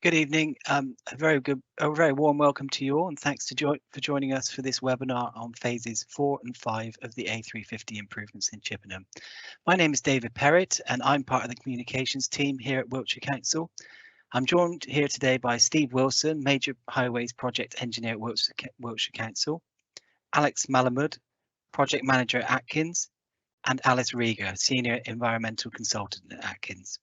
Good evening. A very warm welcome to you all, and thanks for joining us for this webinar on phases 4 and 5 of the A350 improvements in Chippenham. My name is David Perrett, and I'm part of the communications team here at Wiltshire Council. I'm joined here today by Steve Wilson, Major Highways Project Engineer at Wiltshire Council, Alex Malamud, Project Manager at Atkins, and Alice Rieger, Senior Environmental Consultant at Atkins.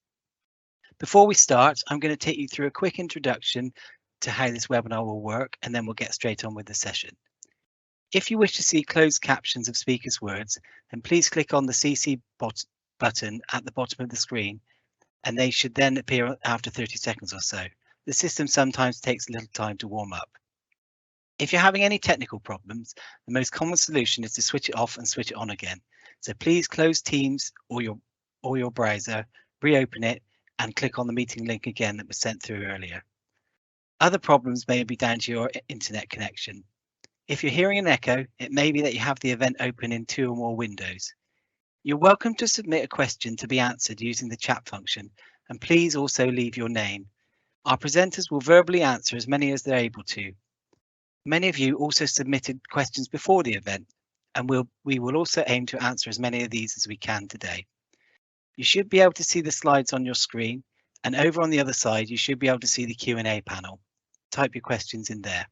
Before we start, I'm going to take you through a quick introduction to how this webinar will work, and then we'll get straight on with the session. If you wish to see closed captions of speakers' words, then please click on the CC button at the bottom of the screen, and they should then appear after 30 seconds or so. The system sometimes takes a little time to warm up. If you're having any technical problems, the most common solution is to switch it off and switch it on again. So please close Teams or your browser, reopen it, and click on the meeting link again that was sent through earlier. Other problems may be down to your internet connection. If you're hearing an echo, it may be that you have the event open in 2 or more windows. You're welcome to submit a question to be answered using the chat function, and please also leave your name. Our presenters will verbally answer as many as they're able to. Many of you also submitted questions before the event, and we will also aim to answer as many of these as we can today. You should be able to see the slides on your screen, and over on the other side, you should be able to see the Q&A panel. Type your questions in there.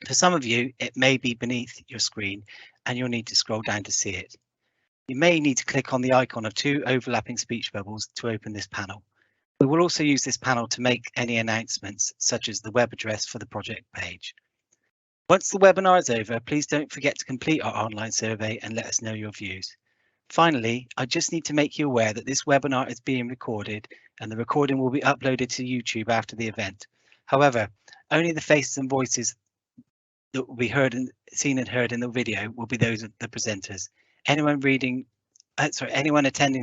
For some of you, it may be beneath your screen, and you'll need to scroll down to see it. You may need to click on the icon of 2 overlapping speech bubbles to open this panel. We will also use this panel to make any announcements, such as the web address for the project page. Once the webinar is over, please don't forget to complete our online survey and let us know your views. Finally, I just need to make you aware that this webinar is being recorded, and the recording will be uploaded to YouTube after the event. However, only the faces and voices that will be seen and heard in the video will be those of the presenters. Anyone attending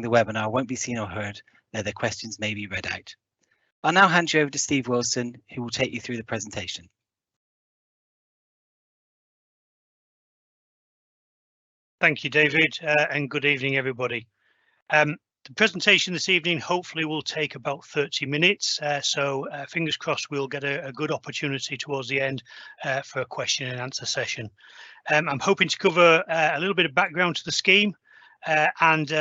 the webinar won't be seen or heard, though their questions may be read out. I'll now hand you over to Steve Wilson, who will take you through the presentation. Thank you, David, and good evening, everybody. The presentation this evening hopefully will take about 30 minutes, so fingers crossed we'll get a good opportunity towards the end for a question and answer session. I'm hoping to cover a little bit of background to the scheme and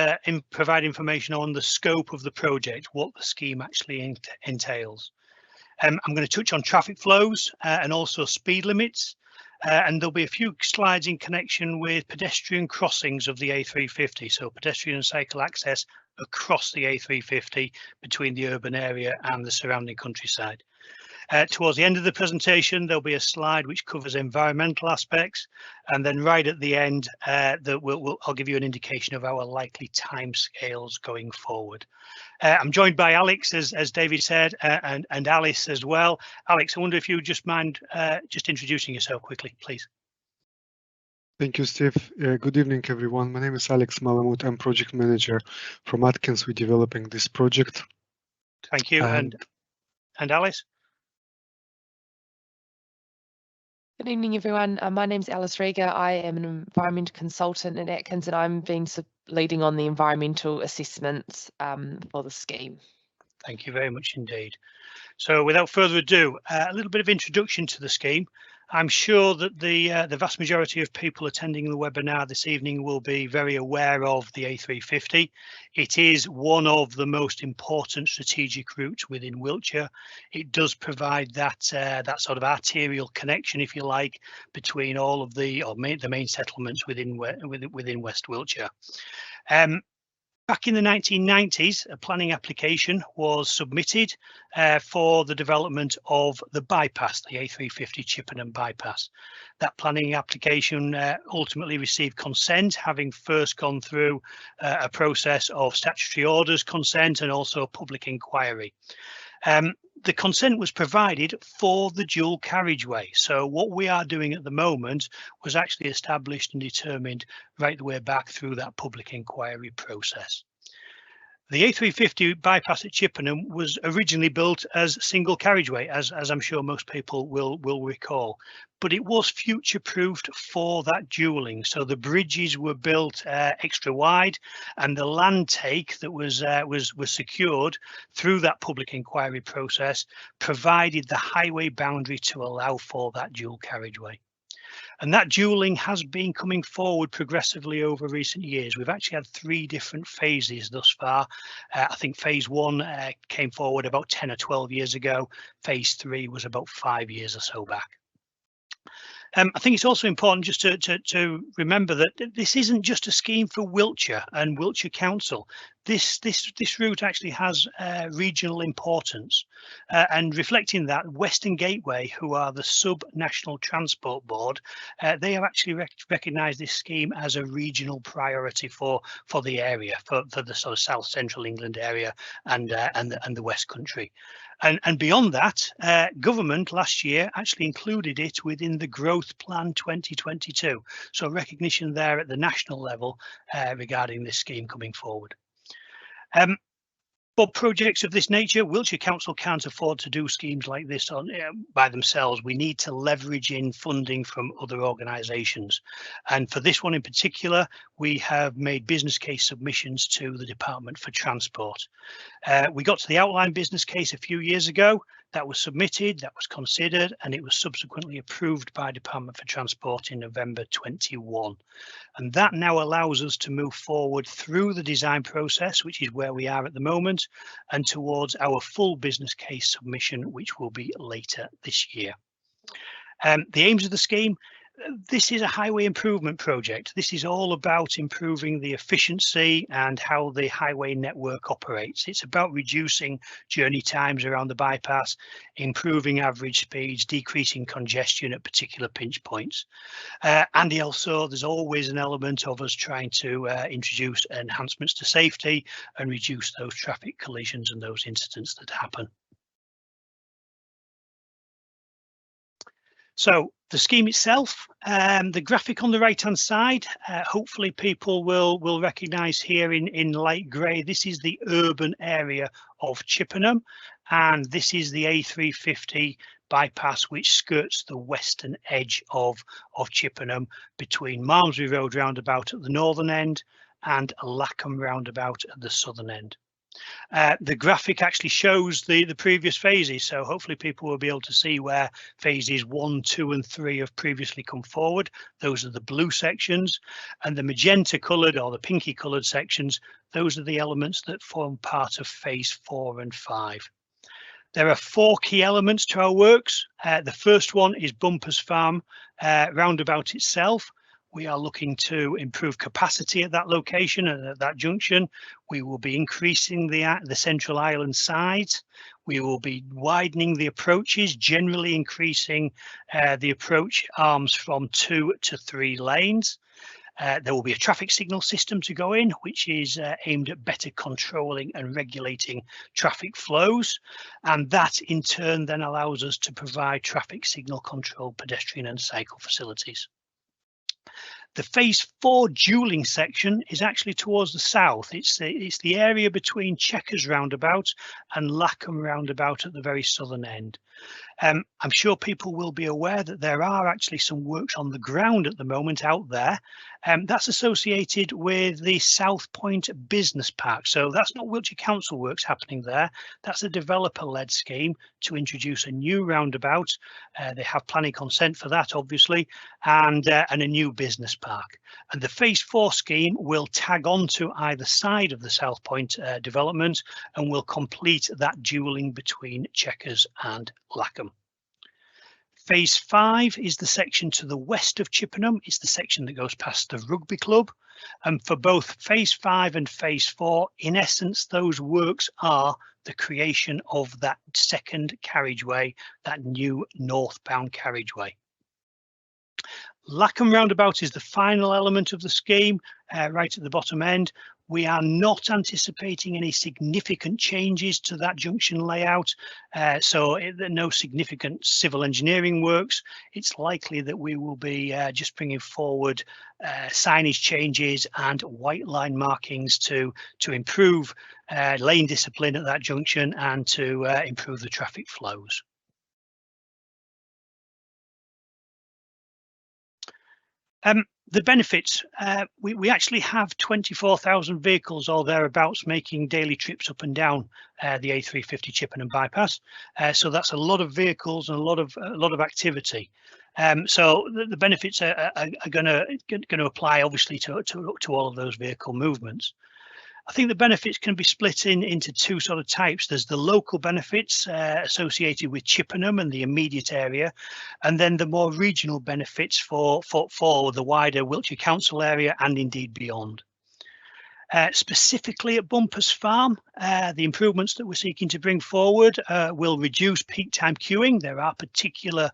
provide information on the scope of the project, what the scheme actually entails. I'm going to touch on traffic flows and also speed limits. And there'll be a few slides in connection with pedestrian crossings of the A350, so pedestrian and cycle access across the A350 between the urban area and the surrounding countryside. Towards the end of the presentation, there'll be a slide which covers environmental aspects, and then right at the end, I'll give you an indication of our likely timescales going forward. I'm joined by Alex, as David said, and Alice as well. Alex, I wonder if you would just mind just introducing yourself quickly, please. Thank you, Steve. Good evening, everyone. My name is Alex Malamud. I'm project manager from Atkins. We're developing this project. Thank you. And Alice? Good evening, everyone. My name is Alice Rieger. I am an environmental consultant at Atkins, and I'm been leading on the environmental assessments for the scheme. Thank you very much indeed. So without further ado, a little bit of introduction to the scheme. I'm sure that the vast majority of people attending the webinar this evening will be very aware of the A350. It is one of the most important strategic routes within Wiltshire. It does provide that sort of arterial connection, if you like, between all of the main settlements within West Wiltshire. Back in the 1990s, a planning application was submitted for the development of the bypass, the A350 Chippenham bypass. That planning application ultimately received consent, having first gone through a process of statutory orders consent and also public inquiry. The consent was provided for the dual carriageway. So what we are doing at the moment was actually established and determined right the way back through that public inquiry process. The A350 bypass at Chippenham was originally built as single carriageway, as I'm sure most people will recall, but it was future-proofed for that dualling. So the bridges were built extra wide, and the land take that was secured through that public inquiry process provided the highway boundary to allow for that dual carriageway. And that dualling has been coming forward progressively over recent years. We've actually had 3 different phases thus far. I think phase 1 came forward about 10 or 12 years ago. Phase 3 was about 5 years or so back. I think it's also important just to remember that this isn't just a scheme for Wiltshire and Wiltshire Council. This route actually has regional importance, and reflecting that, Western Gateway, who are the sub-national transport board, they have actually recognised this scheme as a regional priority for the area, for the sort of South Central England area and the West Country. And beyond that, government last year actually included it within the Growth Plan 2022. So recognition there at the national level regarding this scheme coming forward. For projects of this nature, Wiltshire Council can't afford to do schemes like this by themselves. We need to leverage in funding from other organisations. And for this one in particular, we have made business case submissions to the Department for Transport. We got to the outline business case a few years ago. That was submitted, that was considered, and it was subsequently approved by Department for Transport in November 21. And that now allows us to move forward through the design process, which is where we are at the moment, and towards our full business case submission, which will be later this year. The aims of the scheme: this is a highway improvement project. This is all about improving the efficiency and how the highway network operates. It's about reducing journey times around the bypass, improving average speeds, decreasing congestion at particular pinch points. And also, there's always an element of us trying to introduce enhancements to safety and reduce those traffic collisions and those incidents that happen. So the scheme itself, the graphic on the right hand side, hopefully people will recognise here in light grey, this is the urban area of Chippenham, and this is the A350 bypass which skirts the western edge of Chippenham between Malmesbury Road roundabout at the northern end and Lackham roundabout at the southern end. The graphic actually shows the previous phases, so hopefully people will be able to see where phases 1, 2 and 3 have previously come forward. Those are the blue sections, and the magenta coloured or the pinky coloured sections, those are the elements that form part of phase 4 and 5. There are 4 key elements to our works. The first one is Bumpers Farm roundabout itself. We are looking to improve capacity at that location and at that junction. We will be increasing the central island size. We will be widening the approaches, generally increasing the approach arms from 2 to 3 lanes. There will be a traffic signal system to go in, which is aimed at better controlling and regulating traffic flows. And that in turn then allows us to provide traffic signal control, pedestrian and cycle facilities. The phase 4 dualling section is actually towards the south. It's the area between Chequers roundabout and Lackham roundabout at the very southern end. I'm sure people will be aware that there are actually some works on the ground at the moment out there. That's associated with the South Point Business Park. So that's not Wiltshire Council works happening there. That's a developer-led scheme to introduce a new roundabout. They have planning consent for that, obviously, and a new business park. And the phase 4 scheme will tag on to either side of the South Point development and will complete that dualling between Chequers and Lackham. Phase 5 is the section to the west of Chippenham. It's the section that goes past the rugby club. And for both phase 5 and phase 4, in essence, those works are the creation of that second carriageway, that new northbound carriageway. Lackham roundabout is the final element of the scheme, right at the bottom end. We are not anticipating any significant changes to that junction layout, so no significant civil engineering works. It's likely that we will be just bringing forward signage changes and white line markings to improve lane discipline at that junction and to improve the traffic flows. The benefits, we actually have 24,000 vehicles or thereabouts making daily trips up and down the A350 Chippenham bypass. So that's a lot of vehicles and a lot of activity. So the benefits are going to apply obviously to all of those vehicle movements. I think the benefits can be split into two sort of types. There's the local benefits associated with Chippenham and the immediate area, and then the more regional benefits for the wider Wiltshire Council area and indeed beyond. Specifically at Bumpers Farm, the improvements that we're seeking to bring forward will reduce peak time queuing. There are particular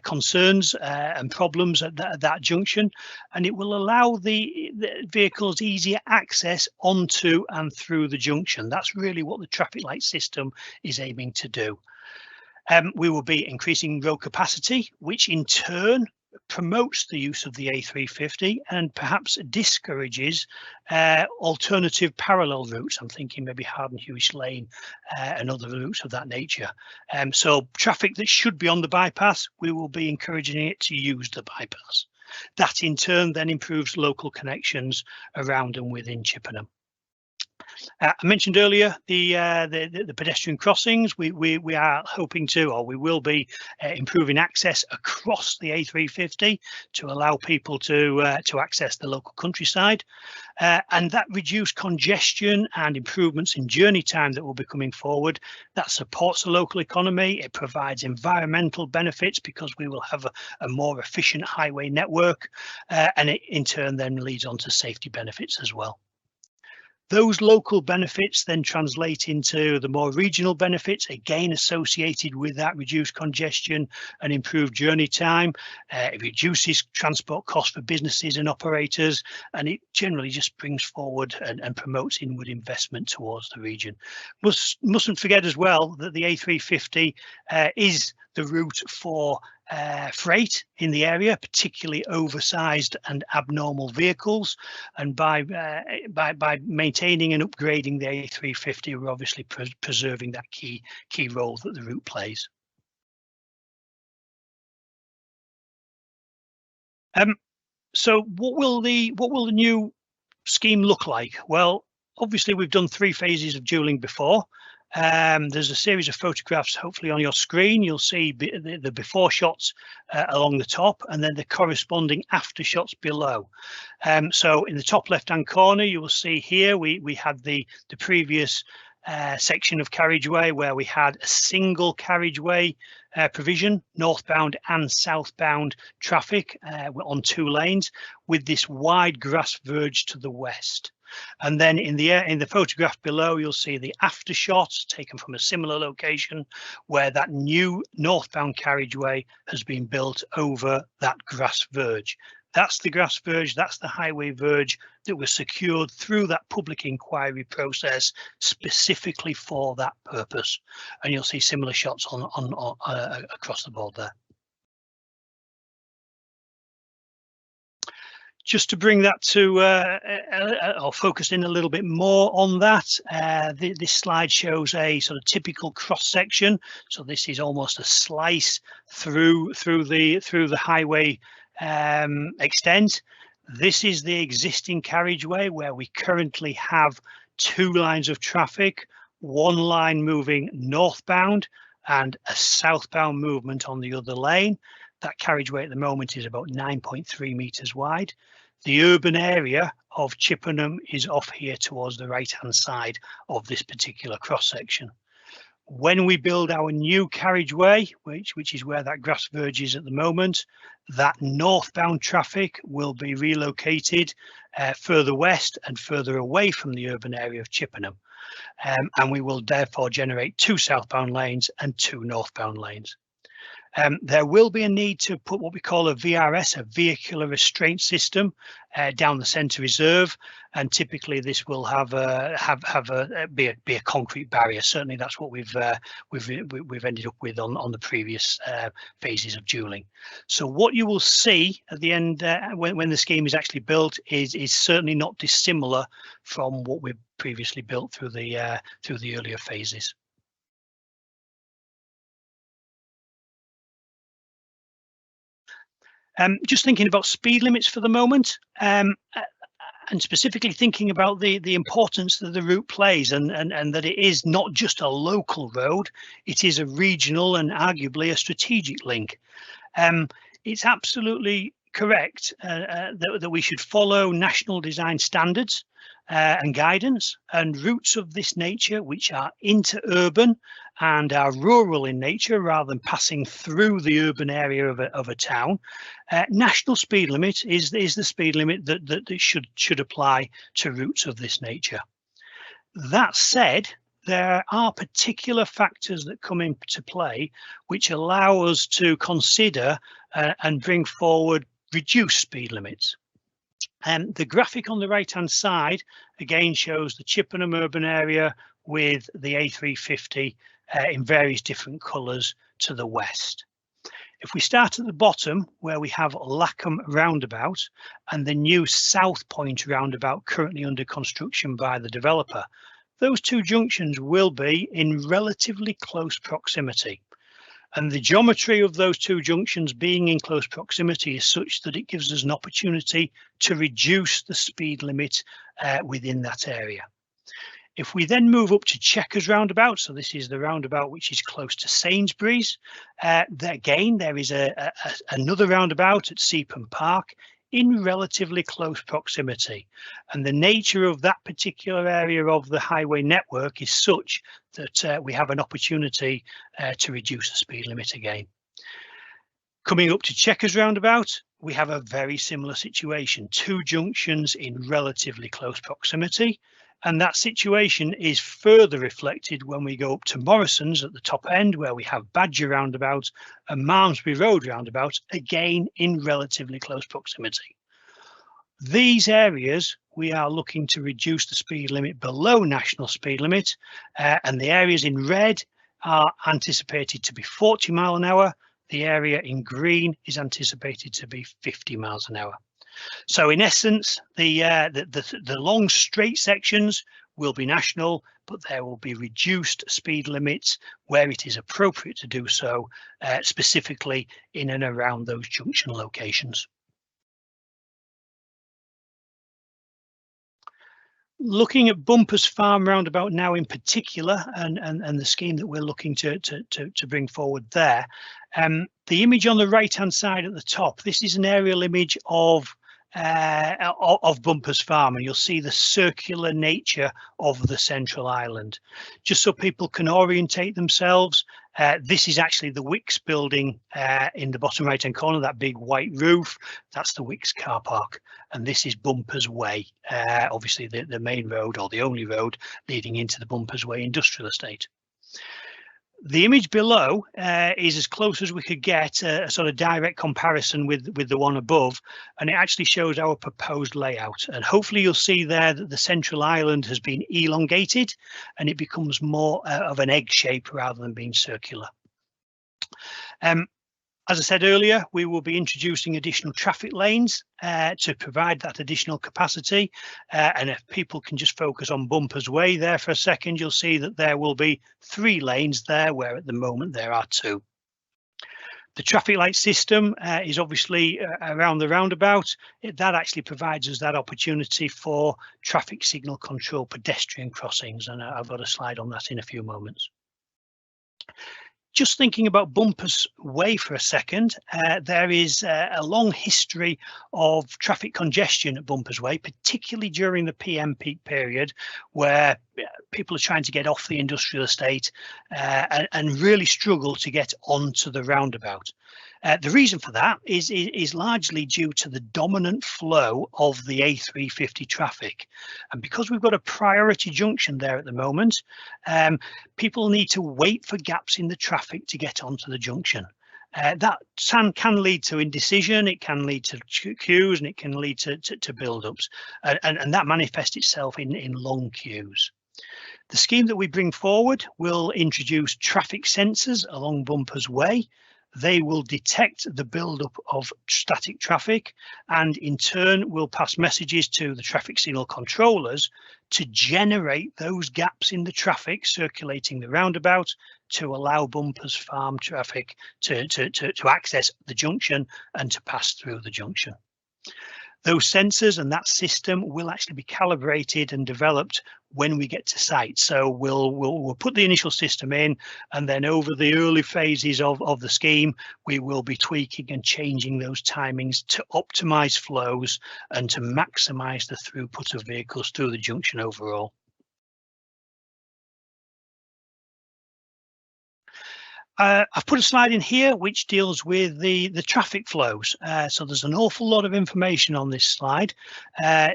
concerns and problems at that junction, and it will allow the vehicles easier access onto and through the junction. That's really what the traffic light system is aiming to do. We will be increasing road capacity, which in turn promotes the use of the A350 and perhaps discourages alternative parallel routes. I'm thinking maybe Harden-Hewish Lane and other routes of that nature. So traffic that should be on the bypass, we will be encouraging it to use the bypass. That in turn then improves local connections around and within Chippenham. I mentioned earlier the pedestrian crossings. We are hoping to, or we will be improving access across the A350 to allow people to access the local countryside, and that reduced congestion and improvements in journey time that will be coming forward. That supports the local economy. It provides environmental benefits because we will have a more efficient highway network, and it in turn then leads on to safety benefits as well. Those local benefits then translate into the more regional benefits, again associated with that reduced congestion and improved journey time. It reduces transport costs for businesses and operators, and it generally just brings forward and promotes inward investment towards the region. Mustn't forget as well that the A350 is the route for freight in the area, particularly oversized and abnormal vehicles, and by maintaining and upgrading the A350, we're obviously preserving that key role that the route plays. So what will the new scheme look like? Well, obviously we've done 3 phases of dualling before. There's a series of photographs hopefully on your screen. You'll see the before shots along the top and then the corresponding after shots below. So in the top left hand corner you will see here we had the previous section of carriageway where we had a single carriageway provision, northbound and southbound traffic on 2 lanes with this wide grass verge to the west. And then in the photograph below, you'll see the after shots taken from a similar location where that new northbound carriageway has been built over that grass verge. That's the grass verge, that's the highway verge that was secured through that public inquiry process specifically for that purpose. And you'll see similar shots on across the board there. Just to bring that to, or focus in a little bit more on that, this slide shows a sort of typical cross section. So this is almost a slice through the highway extent. This is the existing carriageway where we currently have 2 lines of traffic, 1 line moving northbound and a southbound movement on the other lane. That carriageway at the moment is about 9.3 metres wide. The urban area of Chippenham is off here towards the right hand side of this particular cross section. When we build our new carriageway, which is where that grass verge is at the moment, that northbound traffic will be relocated further west and further away from the urban area of Chippenham. And we will therefore generate 2 southbound lanes and 2 northbound lanes. There will be a need to put what we call a VRS, a vehicular restraint system, down the centre reserve, and typically this will be a concrete barrier. Certainly, that's what we've ended up with on the previous phases of dualling. So what you will see at the end when the scheme is actually built is certainly not dissimilar from what we've previously built through the earlier phases. Just thinking about speed limits for the moment, and specifically thinking about the importance that the route plays, and that it is not just a local road, it is a regional and arguably a strategic link. It's absolutely correct that we should follow national design standards and guidance, and routes of this nature, which are interurban and are rural in nature rather than passing through the urban area of a town. National speed limit is the speed limit that should apply to routes of this nature. That said, there are particular factors that come into play which allow us to consider and bring forward reduced speed limits. The graphic on the right hand side again shows the Chippenham urban area with the A350 in various different colours to the west. If we start at the bottom where we have Lackham roundabout and the new South Point roundabout currently under construction by the developer, those two junctions will be in relatively close proximity. And the geometry of those two junctions being in close proximity is such that it gives us an opportunity to reduce the speed limit within that area. If we then move up to Chequers roundabout, so this is the roundabout which is close to Sainsbury's, again there is another roundabout at Seapham Park in relatively close proximity, and the nature of that particular area of the highway network is such that we have an opportunity to reduce the speed limit again. Coming up to Chequers roundabout, we have a very similar situation, two junctions in relatively close proximity, and that situation is further reflected when we go up to Morrison's at the top end, where we have Badger roundabout and Malmesbury Road roundabout, again in relatively close proximity. These areas we are looking to reduce the speed limit below national speed limit, and the areas in red are anticipated to be 40 miles an hour. The area in green is anticipated to be 50 miles an hour. So in essence, the long straight sections will be national, but there will be reduced speed limits where it is appropriate to do so, specifically in and around those junction locations. Looking at Bumpers Farm roundabout now in particular, and the scheme that we're looking to bring forward there, the image on the right hand side at the top, this is an aerial image of Bumpers Farm, and you'll see the circular nature of the central island. Just so people can orientate themselves, this is actually the Wicks building in the bottom right hand corner, that big white roof. That's the Wicks car park, and this is Bumpers Way, obviously the main road or the only road leading into the Bumpers Way industrial estate. The image below is as close as we could get a sort of direct comparison with the one above, and it actually shows our proposed layout. And hopefully you'll see there that the central island has been elongated and it becomes more of an egg shape rather than being circular. As I said earlier, we will be introducing additional traffic lanes to provide that additional capacity. And if people can just focus on Bumpers Way there for a second, you'll see that there will be 3 lanes there, where at the moment there are 2. The traffic light system is obviously around the roundabout. That actually provides us that opportunity for traffic signal control pedestrian crossings. And I've got a slide on that in a few moments. Just thinking about Bumpers Way for a second, there is a long history of traffic congestion at Bumpers Way, particularly during the PM peak period, where people are trying to get off the industrial estate and really struggle to get onto the roundabout. The reason for that is largely due to the dominant flow of the A350 traffic. And because we've got a priority junction there at the moment, people need to wait for gaps in the traffic to get onto the junction. That can lead to indecision, it can lead to queues, and it can lead to build-ups, and that manifests itself in long queues. The scheme that we bring forward will introduce traffic sensors along Bumpers Way. They will detect the build-up of static traffic and in turn will pass messages to the traffic signal controllers to generate those gaps in the traffic circulating the roundabout to allow Bumpers Farm traffic to access the junction and to pass through the junction. Those sensors and that system will actually be calibrated and developed when we get to site. So we'll put the initial system in, and then over the early phases of the scheme, we will be tweaking and changing those timings to optimize flows and to maximize the throughput of vehicles through the junction overall. I've put a slide in here which deals with the traffic flows. So there's an awful lot of information on this slide.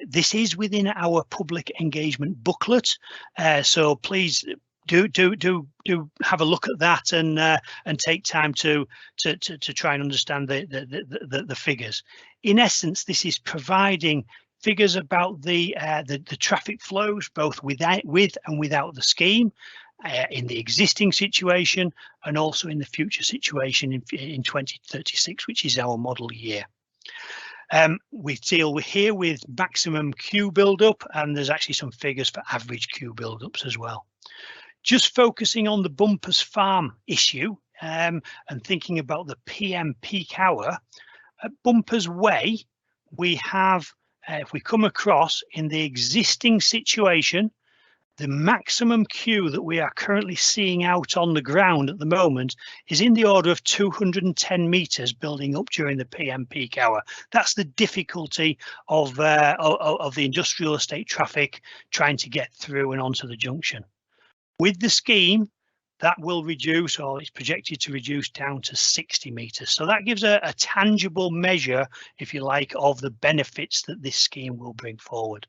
This is within our public engagement booklet. So please do have a look at that and take time to try and understand the figures. In essence, this is providing figures about the traffic flows both with and without the scheme. In the existing situation and also in the future situation in 2036, which is our model year. We deal here with maximum queue build-up, and there's actually some figures for average queue build-ups as well. Just focusing on the Bumpers Farm issue and thinking about the PM peak hour, at Bumpers Way, we have, if we come across in the existing situation, the maximum queue that we are currently seeing out on the ground at the moment is in the order of 210 meters building up during the PM peak hour. That's the difficulty of the industrial estate traffic trying to get through and onto the junction. With the scheme, that will reduce, or it's projected to reduce down to 60 meters. So that gives a tangible measure, if you like, of the benefits that this scheme will bring forward.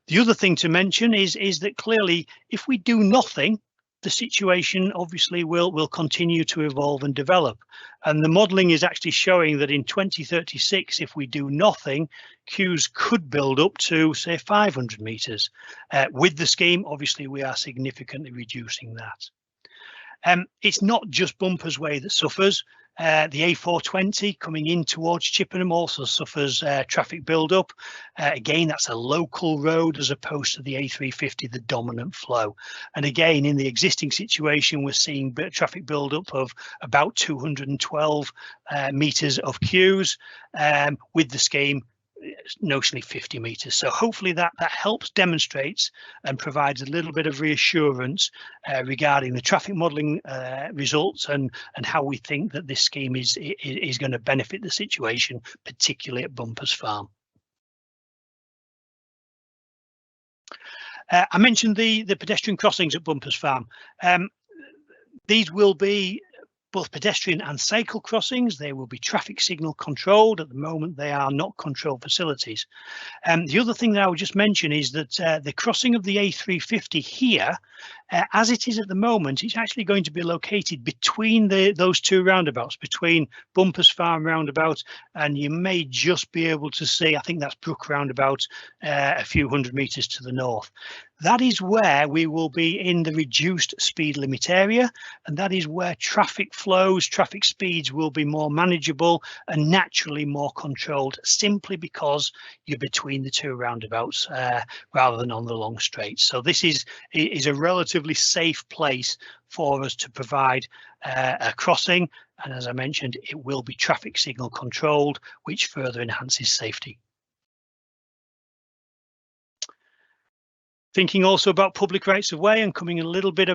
The other thing to mention is that clearly, if we do nothing, the situation obviously will continue to evolve and develop. And the modelling is actually showing that in 2036, if we do nothing, queues could build up to, say, 500 metres. With the scheme, obviously, we are significantly reducing that. It's not just Bumpers Way that suffers. The A420 coming in towards Chippenham also suffers traffic build-up. Again, that's a local road as opposed to the A350, the dominant flow. And again, in the existing situation, we're seeing traffic build-up of about 212 metres of queues. With the scheme, notionally 50 meters. So hopefully that helps demonstrates and provides a little bit of reassurance regarding the traffic modelling results and how we think that this scheme is going to benefit the situation, particularly at Bumpers Farm. I mentioned the pedestrian crossings at Bumpers Farm. These will be both pedestrian and cycle crossings. They will be traffic signal controlled. At the moment, they are not controlled facilities. The other thing that I would just mention is that the crossing of the A350 here, as it is at the moment, it's actually going to be located between those two roundabouts, between Bumpers Farm roundabout, and you may just be able to see, I think that's Brook roundabout, a few hundred meters to the north. That is where we will be in the reduced speed limit area, and that is where traffic flows, traffic speeds will be more manageable and naturally more controlled, simply because you're between the two roundabouts rather than on the long straight. So this is a relatively safe place for us to provide a crossing, and as I mentioned, it will be traffic signal controlled, which further enhances safety. Thinking also about public rights of way and coming a little bit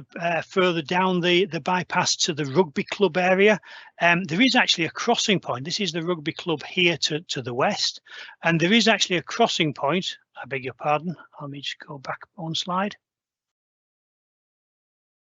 further down the bypass to the rugby club area. There is actually a crossing point. This is the rugby club here to the west, and there is actually a crossing point. I beg your pardon. Let me just go back one slide.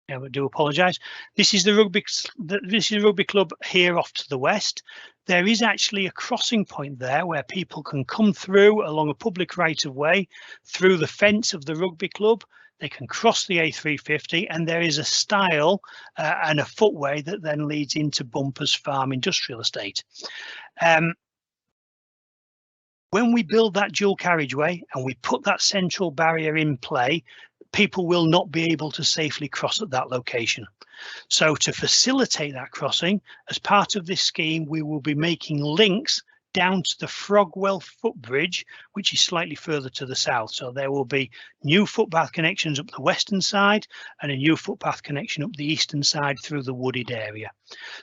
Yeah, I do apologise. This is the rugby club here off to the west. There is actually a crossing point there where people can come through along a public right of way through the fence of the rugby club they can cross the A350, and there is a stile and a footway that then leads into Bumpers Farm industrial estate. When we build that dual carriageway and we put that central barrier in play, people will not be able to safely cross at that location. So to facilitate that crossing, as part of this scheme, we will be making links down to the Frogwell footbridge, which is slightly further to the south. So there will be new footpath connections up the western side and a new footpath connection up the eastern side through the wooded area.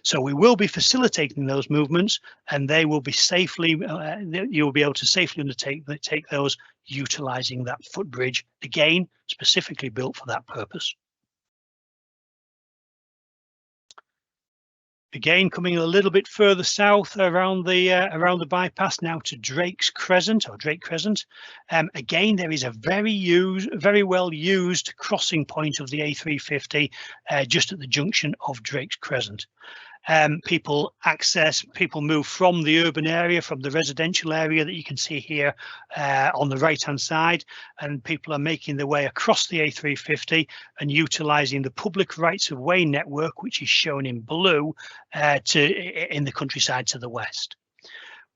So we will be facilitating those movements, and they will be safely, you will be able to safely undertake those utilising that footbridge, again, specifically built for that purpose. Again, coming a little bit further south around the bypass now to Drake's Crescent or Drake Crescent. Again, there is a very well used crossing point of the A350 just at the junction of Drake's Crescent. People move from the urban area, from the residential area that you can see here on the right hand side, and people are making their way across the A350 and utilising the public rights of way network, which is shown in blue in the countryside to the west.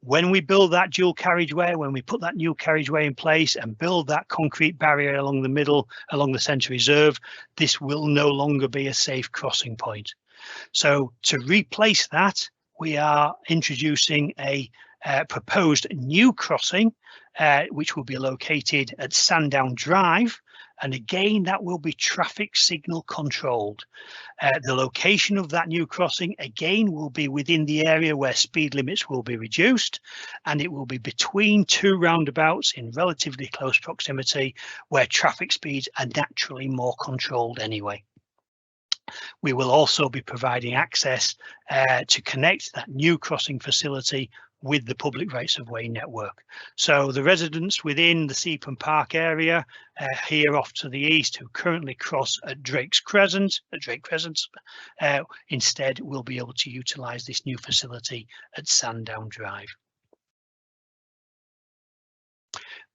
When we build that dual carriageway, when we put that new carriageway in place and build that concrete barrier along the middle, along the centre reserve, this will no longer be a safe crossing point. So to replace that, we are introducing a proposed new crossing, which will be located at Sandown Drive. And again, that will be traffic signal controlled. The location of that new crossing, again, will be within the area where speed limits will be reduced, and it will be between two roundabouts in relatively close proximity where traffic speeds are naturally more controlled anyway. We will also be providing access to connect that new crossing facility with the public rights of way network. So the residents within the Seapen Park area here off to the east who currently cross at Drake Crescent, instead will be able to utilise this new facility at Sandown Drive.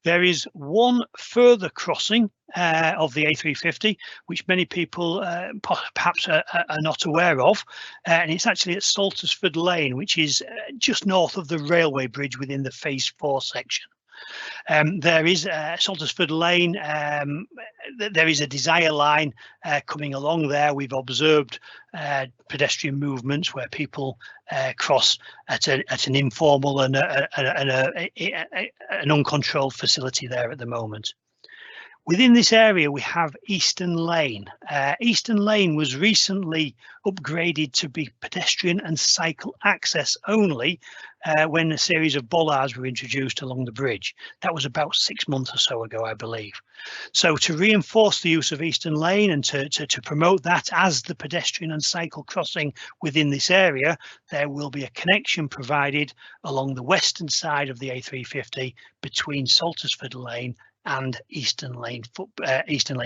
There is one further crossing of the A350, which many people perhaps are not aware of, and it's actually at Saltersford Lane, which is just north of the railway bridge within the Phase 4 section. There is Saltersford Lane, there is a desire line coming along there. We've observed pedestrian movements where people cross at an informal and an uncontrolled facility there at the moment. Within this area, we have Eastern Lane. Eastern Lane was recently upgraded to be pedestrian and cycle access only when a series of bollards were introduced along the bridge. That was about 6 months or so ago, I believe. So to reinforce the use of Eastern Lane and to promote that as the pedestrian and cycle crossing within this area, there will be a connection provided along the western side of the A350 between Saltersford Lane and Eastern Lane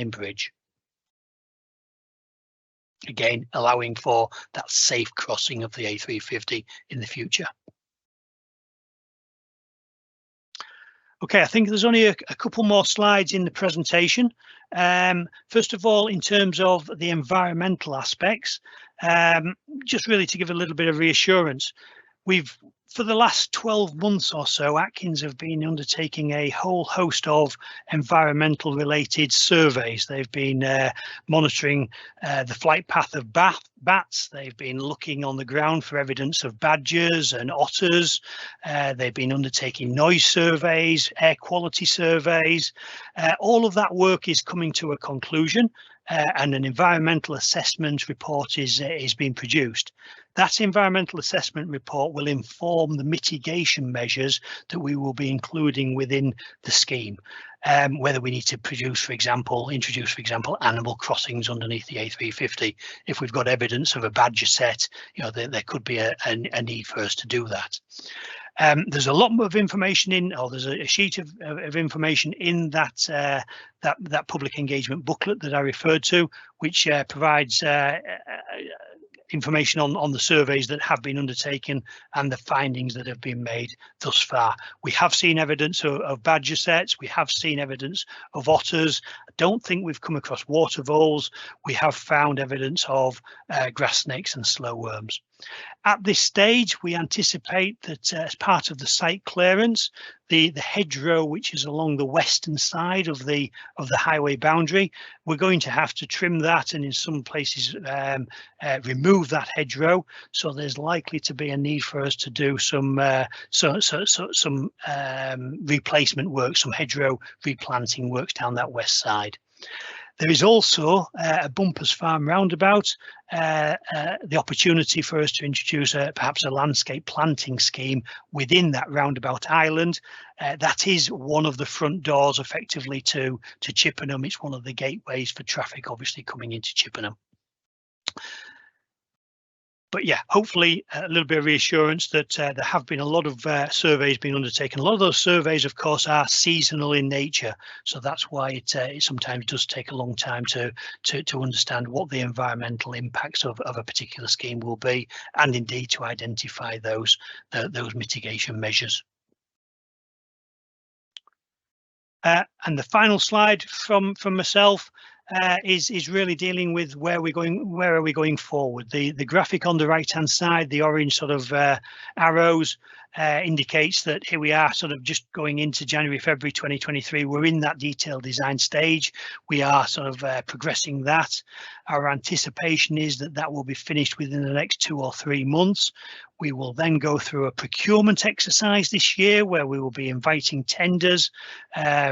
Bridge. Again, allowing for that safe crossing of the A350 in the future. Okay, I think there's only a couple more slides in the presentation. First of all, in terms of the environmental aspects, just really to give a little bit of reassurance, for the last 12 months or so, Atkins have been undertaking a whole host of environmental related surveys. They've been monitoring the flight path of bats. They've been looking on the ground for evidence of badgers and otters. They've been undertaking noise surveys, air quality surveys. All of that work is coming to a conclusion. And an environmental assessment report is being produced. That environmental assessment report will inform the mitigation measures that we will be including within the scheme. Whether we need to introduce, for example, animal crossings underneath the A350. If we've got evidence of a badger set, there could be a need for us to do that. There's a lot of information there's a sheet of information in that public engagement booklet that I referred to, which provides information on the surveys that have been undertaken and the findings that have been made thus far. We have seen evidence of badger sets, we have seen evidence of otters. don't think we've come across water voles. We have found evidence of grass snakes and slow worms. At this stage, we anticipate that as part of the site clearance, the hedgerow, which is along the western side of the highway boundary, we're going to have to trim that, and in some places remove that hedgerow. So there's likely to be a need for us to do some replacement work, some hedgerow replanting works down that west side. There is also a Bumpers Farm roundabout, the opportunity for us to introduce perhaps a landscape planting scheme within that roundabout island. That is one of the front doors effectively to Chippenham. It's one of the gateways for traffic obviously coming into Chippenham. But yeah, hopefully a little bit of reassurance that there have been a lot of surveys being undertaken. A lot of those surveys, of course, are seasonal in nature. So that's why it sometimes does take a long time to understand what the environmental impacts of a particular scheme will be, and indeed to identify those mitigation measures. And the final slide from myself is really dealing with where are we going forward. The graphic on the right hand side, the orange sort of arrows, indicates that here we are sort of just going into January, February 2023. We're in that detailed design stage. We are sort of progressing that. Our anticipation is that that will be finished within the next 2 or 3 months. We will then go through a procurement exercise this year where we will be inviting tenders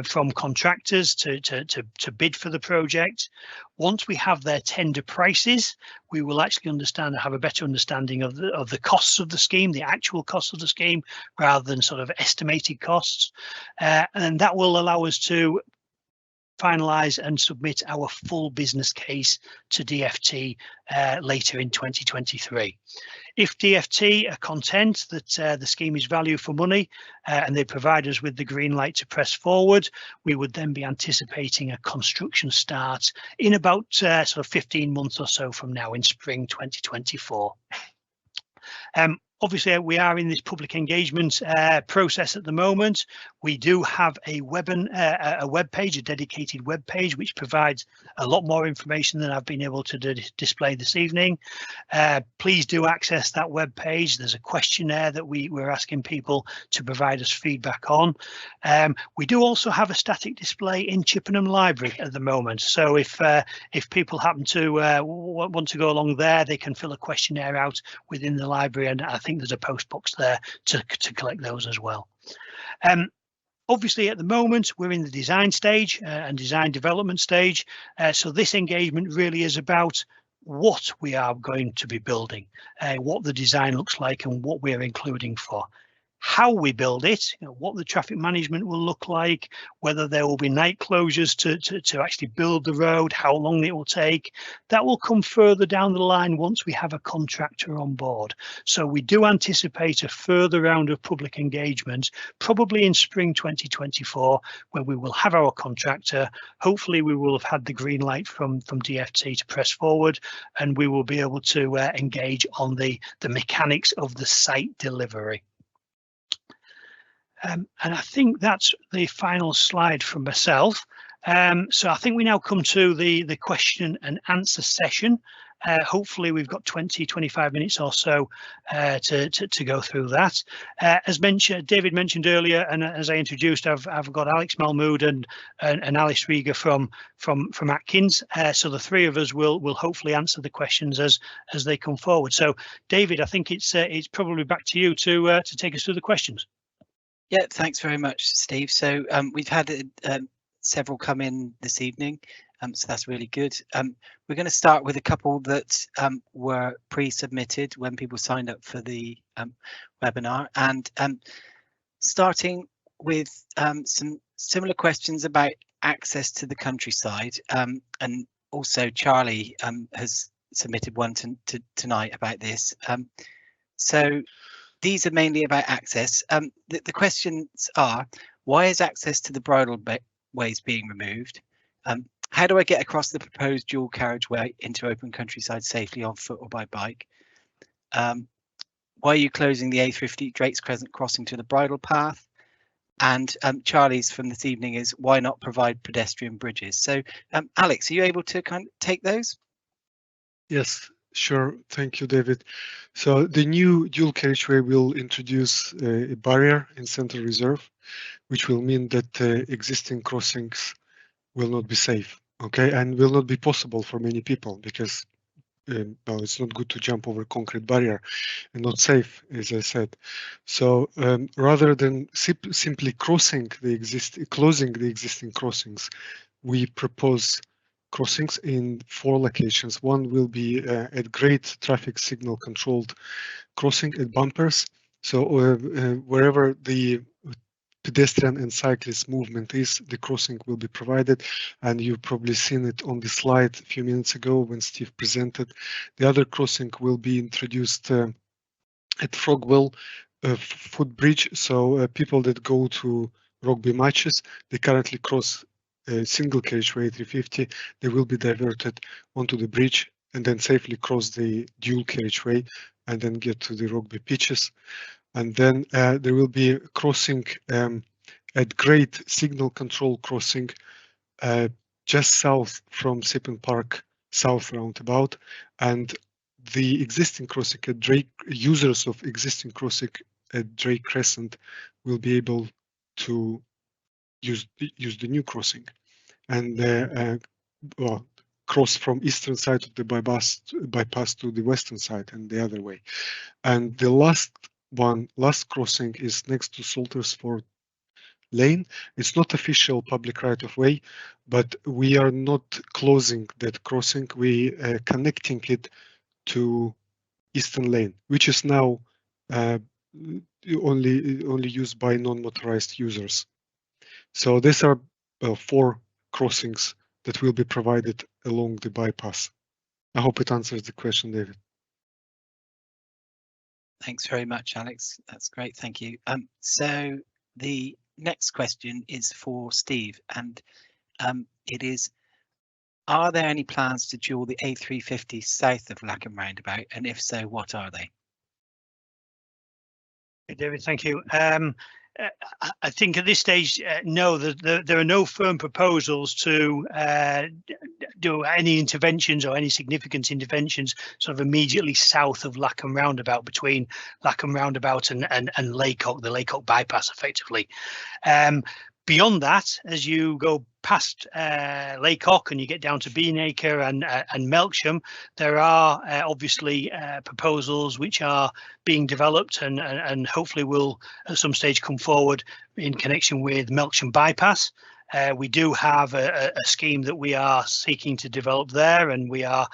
from contractors to bid for the project. Once we have their tender prices, we will actually have a better understanding of the costs of the scheme, the actual costs of the scheme, rather than sort of estimated costs. And that will allow us to finalise and submit our full business case to DFT later in 2023. If DFT are content that the scheme is value for money and they provide us with the green light to press forward, we would then be anticipating a construction start in about sort of 15 months or so from now, in spring 2024. Obviously, we are in this public engagement process at the moment. We do have a web page, a dedicated web page, which provides a lot more information than I've been able to display this evening. Please do access that web page. There's a questionnaire that we're asking people to provide us feedback on. We do also have a static display in Chippenham Library at the moment. So if people happen to want to go along there, they can fill a questionnaire out within the library, and I think there's a post box there to collect those as well. Obviously, at the moment, we're in the design stage and design development stage. So this engagement really is about what we are going to be building, what the design looks like and what we're including for. How we build it, what the traffic management will look like, whether there will be night closures to actually build the road, how long it will take, that will come further down the line once we have a contractor on board. So we do anticipate a further round of public engagement, probably in spring 2024, where we will have our contractor. Hopefully we will have had the green light from DFT to press forward, and we will be able to engage on the mechanics of the site delivery. And I think that's the final slide from myself. So I think we now come to the question and answer session. Hopefully we've got 20-25 minutes or so to go through that. As David mentioned earlier, and as I introduced, I've got Alex Mahmood and Alice Rieger from Atkins. So the three of us will hopefully answer the questions as they come forward. So David, I think it's probably back to you to take us through the questions. Yeah, thanks very much, Steve. So we've had several come in this evening, so that's really good. We're going to start with a couple that were pre-submitted when people signed up for the webinar, and starting with some similar questions about access to the countryside, and also Charlie has submitted one tonight about this. So these are mainly about access. The questions are, why is access to the bridle ways being removed? How do I get across the proposed dual carriageway into open countryside safely on foot or by bike? Why are you closing the A350 Drake's Crescent crossing to the bridle path? And Charlie's from this evening is why not provide pedestrian bridges? So Alex, are you able to kind of take those? Yes, sure. Thank you, David. So the new dual carriageway will introduce a barrier in Central Reserve, which will mean that existing crossings will not be safe, okay, and will not be possible for many people because well, it's not good to jump over concrete barrier and not safe, as I said. So rather than simply closing the existing crossings, we propose crossings in 4 locations. One will be at great traffic signal controlled crossing at bumpers. So wherever the pedestrian and cyclist movement is, the crossing will be provided, and you've probably seen it on the slide a few minutes ago when Steve presented. The other crossing will be introduced at Frogwell footbridge, so people that go to rugby matches, they currently cross a single carriageway 350, they will be diverted onto the bridge and then safely cross the dual carriageway and then get to the rugby pitches. And then there will be a crossing at Great Signal Control crossing just south from Sippen Park South roundabout, and the existing crossing at Drake, users of existing crossing at Drake Crescent will be able to use the new crossing and well, cross from eastern side of the bypass to the western side and the other way. And the last crossing is next to Saltersford Lane. It's not official public right of way, but we are not closing that crossing. We are connecting it to Eastern Lane, which is now only used by non-motorized users. So these are 4 crossings that will be provided along the bypass. I hope it answers the question, David. Thanks very much, Alex. That's great. Thank you. So the next question is for Steve, and it is, are there any plans to dual the A350 south of Lackham Roundabout? And if so, what are they? Hey, David, thank you. I think at this stage, no, there are no firm proposals to do any interventions or any significant interventions sort of immediately south of Lackham Roundabout, between Lackham Roundabout and Laycock, the Laycock bypass, effectively. Beyond that, as you go past Laycock and you get down to Beanacre and Melksham, there are obviously proposals which are being developed and hopefully will at some stage come forward in connection with Melksham bypass. We do have a scheme that we are seeking to develop there, and we are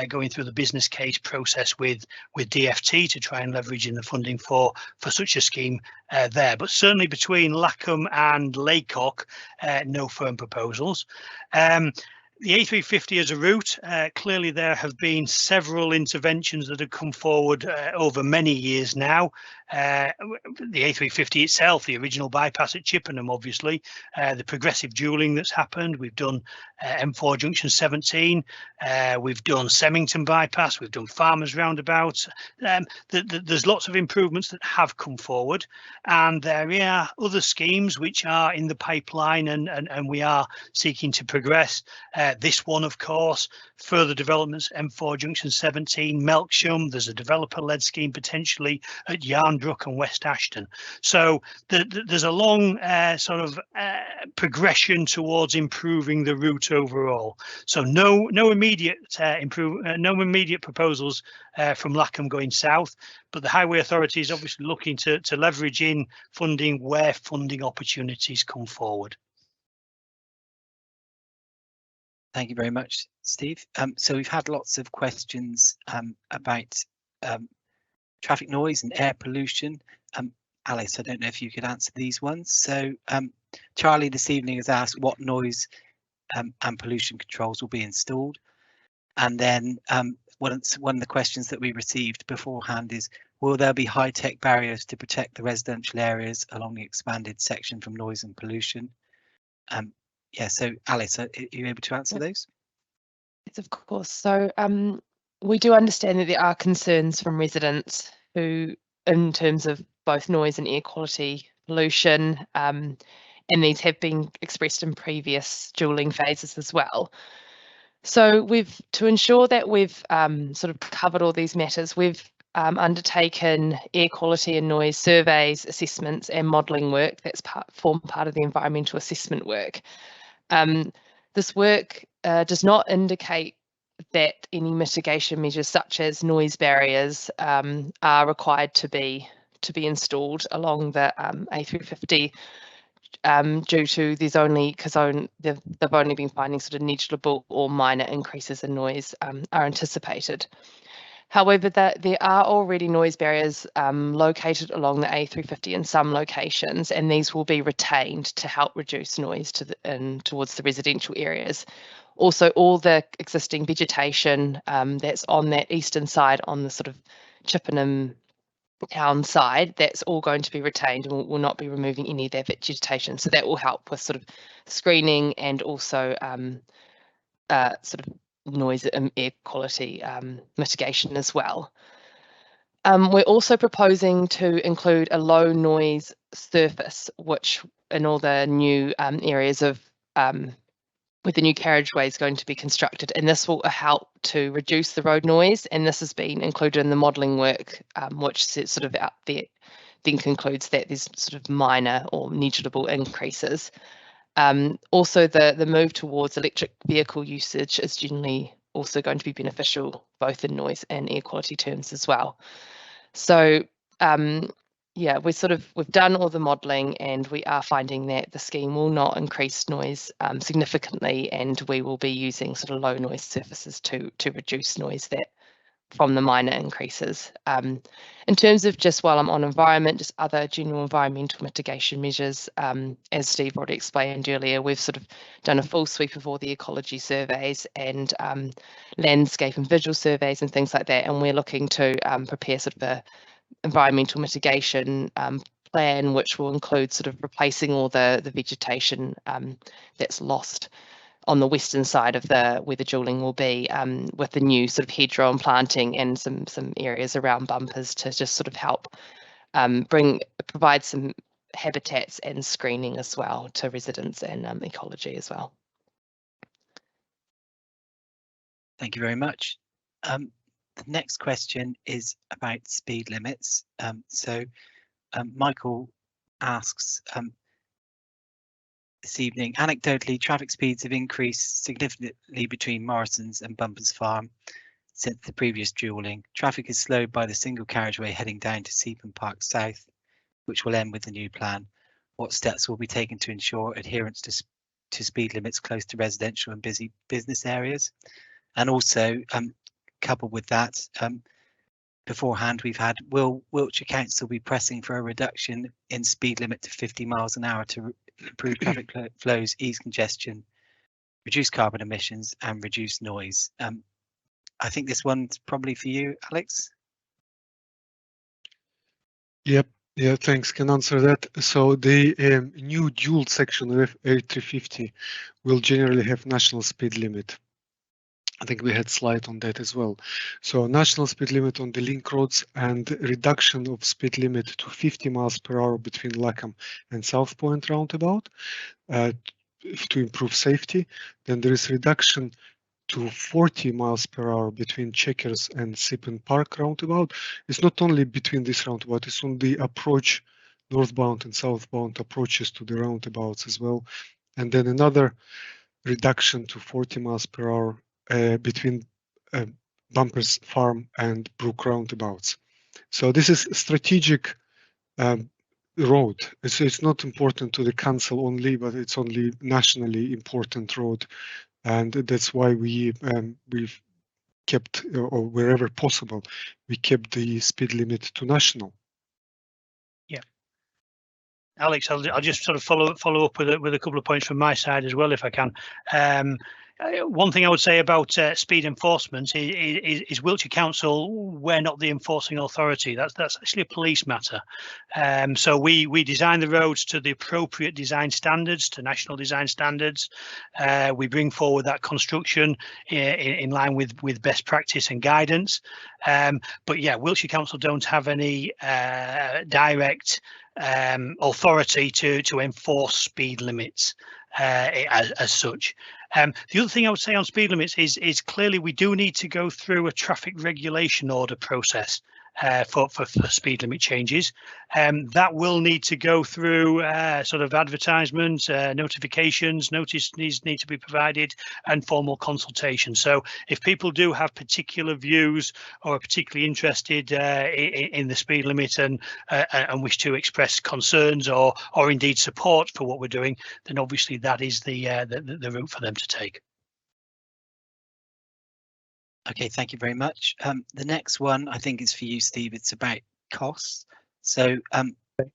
going through the business case process with DFT to try and leverage in the funding for such a scheme there. But certainly between Lackham and Laycock, no firm proposals. The A350 as a route, clearly there have been several interventions that have come forward over many years now. The A350 itself, the original bypass at Chippenham, obviously, the progressive dualling that's happened. We've done M4 Junction 17, we've done Semmington bypass, we've done Farmers Roundabout. There's lots of improvements that have come forward, and there are other schemes which are in the pipeline and we are seeking to progress. This one, of course, further developments, M4 Junction 17, Melksham, there's a developer-led scheme potentially at Yarnbrook and West Ashton. So there's a long sort of progression towards improving the route overall. So no immediate no immediate proposals from Lackham going south, but the Highway Authority is obviously looking to leverage in funding where funding opportunities come forward. Thank you very much, Steve. So we've had lots of questions about traffic noise and air pollution. Alice, I don't know if you could answer these ones. So Charlie this evening has asked what noise and pollution controls will be installed. And then one of the questions that we received beforehand is, will there be high-tech barriers to protect the residential areas along the expanded section from noise and pollution? Yeah, so Alice, are you able to answer those? Yes, of course. So we do understand that there are concerns from residents who, in terms of both noise and air quality pollution, and these have been expressed in previous dualling phases as well. So to ensure that we've sort of covered all these matters, we've undertaken air quality and noise surveys, assessments and modelling work that's form part of the environmental assessment work. This work does not indicate that any mitigation measures such as noise barriers are required to be installed along the A350 due to they've only been finding sort of negligible or minor increases in noise are anticipated. However, there are already noise barriers located along the A350 in some locations, and these will be retained to help reduce noise towards the residential areas. Also, all the existing vegetation that's on that eastern side on the sort of Chippenham town side, that's all going to be retained and will not be removing any of that vegetation. So that will help with sort of screening and also sort of noise and air quality mitigation as well. We're also proposing to include a low noise surface, which in all the new areas of where the new carriageway is going to be constructed, and this will help to reduce the road noise, and this has been included in the modelling work, which sort of out there then concludes that there's sort of minor or negligible increases. Also, the move towards electric vehicle usage is generally also going to be beneficial, both in noise and air quality terms as well. So, yeah, we've done all the modelling, and we are finding that the scheme will not increase noise significantly, and we will be using sort of low noise surfaces to reduce noise from the minor increases. In terms of, just while I'm on environment, just other general environmental mitigation measures, as Steve already explained earlier, we've sort of done a full sweep of all the ecology surveys and landscape and visual surveys and things like that, and we're looking to prepare sort of a environmental mitigation plan, which will include sort of replacing all the vegetation that's lost on the western side of where the dualling will be, with the new sort of hedgerow and planting and some areas around bumpers to just sort of help provide some habitats and screening as well to residents and ecology as well. Thank you very much. The next question is about speed limits. Michael asks, this evening, anecdotally, traffic speeds have increased significantly between Morrison's and Bumpers Farm since the previous dualling. Traffic is slowed by the single carriageway heading down to Seapen Park South, which will end with the new plan. What steps will be taken to ensure adherence to speed limits close to residential and busy business areas? And also, coupled with that, beforehand we've had, will Wiltshire Council be pressing for a reduction in speed limit to 50 miles an hour to improve traffic flows, ease congestion, reduce carbon emissions and reduce noise? I think this one's probably for you, Alex. Yep. Yeah, thanks. Can answer that. So the new dual section of A350 will generally have national speed limit. I think we had slide on that as well. So national speed limit on the link roads and reduction of speed limit to 50 miles per hour between Lackham and South Point roundabout to improve safety. Then there is reduction to 40 miles per hour between Checkers and Seapen Park roundabout. It's not only between this roundabout, it's on the approach, northbound and southbound approaches to the roundabouts as well. And then another reduction to 40 miles per hour between Bumpers Farm and Brook roundabouts. So this is a strategic road. It's not important to the council only, but it's only nationally important road. And that's why we've kept, or wherever possible, we kept the speed limit to national. Yeah, Alex, I'll just sort of follow up with a couple of points from my side as well, if I can. One thing I would say about speed enforcement is Wiltshire Council, we're not the enforcing authority. That's actually a police matter. So we design the roads to the appropriate design standards, to national design standards. We bring forward that construction in line with best practice and guidance. But yeah, Wiltshire Council don't have any direct authority to enforce speed limits as such. The other thing I would say on speed limits is clearly we do need to go through a traffic regulation order process for speed limit changes. That will need to go through sort of advertisements, notifications, notice need to be provided, and formal consultation. So if people do have particular views or are particularly interested in the speed limit and wish to express concerns or indeed support for what we're doing, then obviously that is the route for them to take. Okay, thank you very much. The next one I think is for you, Steve. It's about costs. So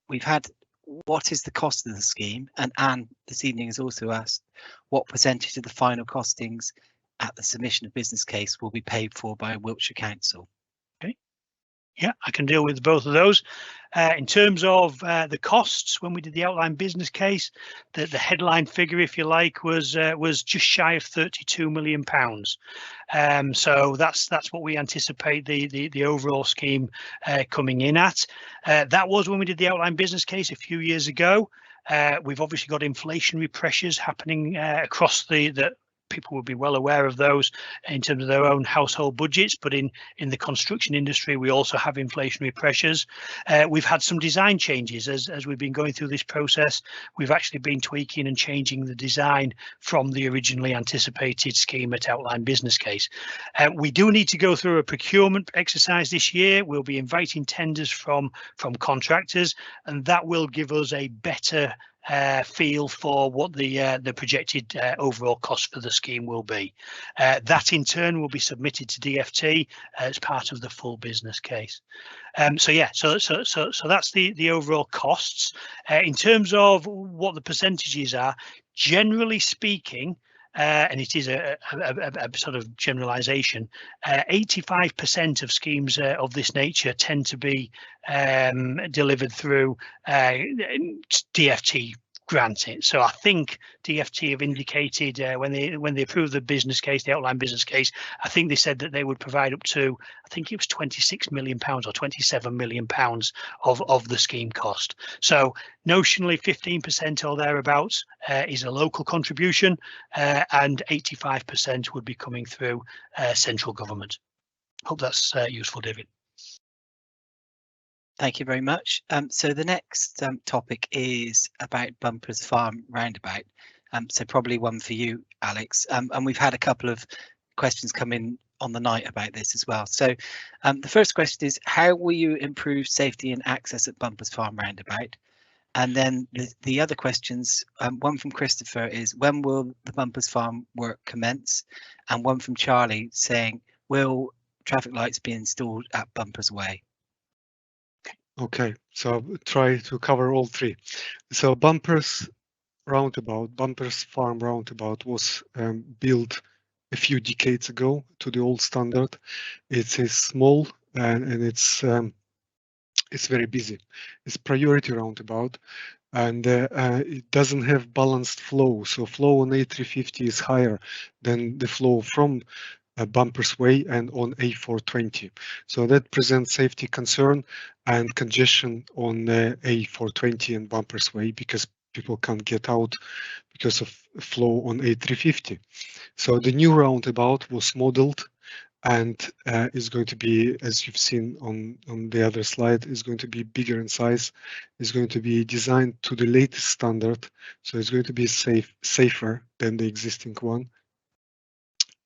we've had, what is the cost of the scheme? And Anne this evening has also asked what percentage of the final costings at the submission of business case will be paid for by Wiltshire Council? Okay. Yeah, I can deal with both of those. In terms of the costs, when we did the outline business case, the headline figure, if you like, was just shy of £32 million. So that's what we anticipate the overall scheme coming in at. That was when we did the outline business case a few years ago. We've obviously got inflationary pressures happening across the people will be well aware of those in terms of their own household budgets, but in the construction industry we also have inflationary pressures. We've had some design changes as we've been going through this process. We've actually been tweaking and changing the design from the originally anticipated scheme at outline business case. We do need to go through a procurement exercise this year. We'll be inviting tenders from contractors, and that will give us a better feel for what the projected overall cost for the scheme will be. That in turn will be submitted to DFT as part of the full business case. So yeah, so that's the overall costs. In terms of what the percentages are, generally speaking, and it is a sort of generalization, 85% of schemes of this nature tend to be delivered through DFT granting. So I think DFT have indicated when they approved the business case, the outline business case, I think they said that they would provide up to, I think it was £26 million or £27 million of the scheme cost. So notionally 15% or thereabouts is a local contribution, and 85% would be coming through central government. Hope that's useful, David. Thank you very much. So the next topic is about Bumpers Farm roundabout. So probably one for you, Alex. And we've had a couple of questions come in on the night about this as well. So the first question is, how will you improve safety and access at Bumpers Farm roundabout? And then the other questions, one from Christopher is, when will the Bumpers Farm work commence? And one from Charlie saying, will traffic lights be installed at Bumpers Way? Okay, so I'll try to cover all three. So Bumpers Farm roundabout was built a few decades ago to the old standard. It is small and it's very busy. It's priority roundabout, and it doesn't have balanced flow. So flow on A350 is higher than the flow from Bumpers Way and on A420. So that presents safety concern and congestion on A420 and Bumpers Way because people can't get out because of flow on A350. So the new roundabout was modeled and is going to be, as you've seen on the other slide, is going to be bigger in size, is going to be designed to the latest standard. So it's going to be safer than the existing one.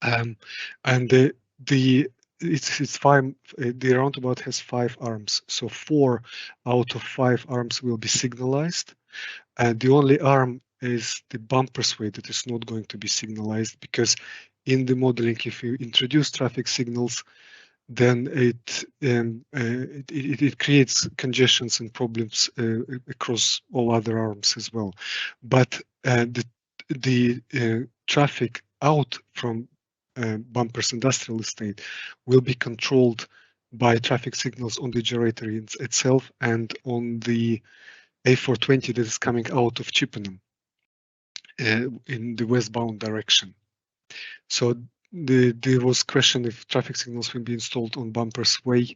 And the roundabout has 5 arms, so 4 out of 5 arms will be signalized, and the only arm is the Bumpers Way that is not going to be signalized, because in the modeling, if you introduce traffic signals, then it creates congestions and problems across all other arms as well. But the traffic out from Bumpers Industrial Estate will be controlled by traffic signals on the generator itself and on the A420 that is coming out of Chippenham in the westbound direction. So there was question if traffic signals will be installed on Bumpers Way